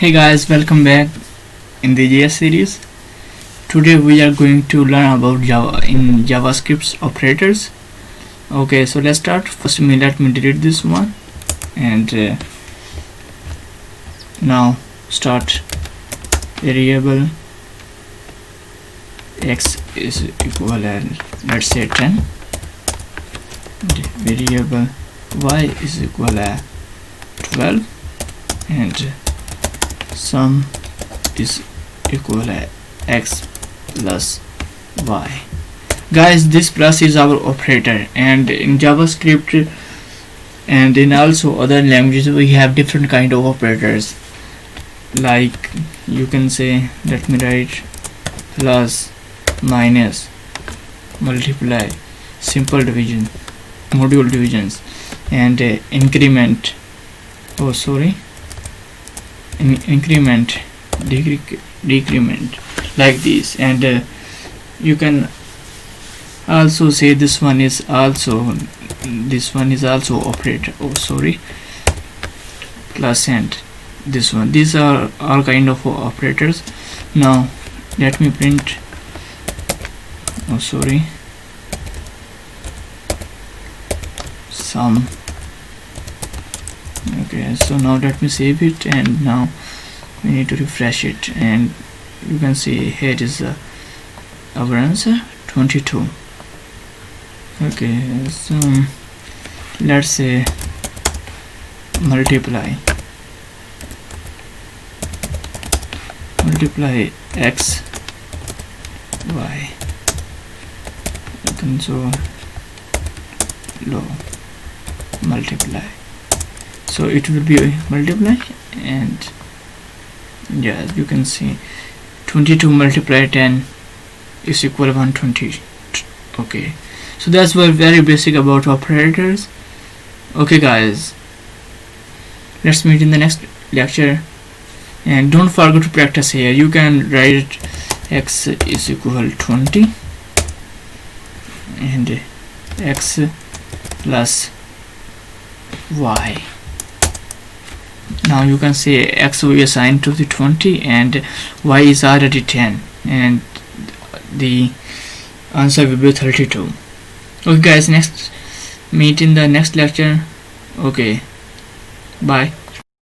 Hey guys, welcome back in the JS series. Today we are going to learn about JavaScript's operators. Okay, so let's start. First, let me delete this one and now start variable x is equal and let's say 10 and variable y is equal to 12 and sum is equal to x plus y. Guys, this plus is our operator, and in JavaScript and in also other languages we have different kind of operators. Like you can say, let me write plus, minus, multiply, simple division, module divisions, and increment. Increment, decrement, like this. And you can also say this one is also operator. Plus and this one. These are all kind of operators. Now let me print. Sum. Okay, so now let me save it, and now we need to refresh it, and you can see here is our answer 22. Okay, so let's say multiply x y console low multiply, so it will be multiply, and yeah, you can see 22 multiply 10 is equal to 120. Okay, so that's very basic about operators. Okay guys, let's meet in the next lecture, and don't forget to practice here. You can write x is equal to 20 and x plus y. Now you can say x will be assigned to the 20 and y is already 10, and the answer will be 32. Okay guys, next meet in the next lecture. Okay, bye.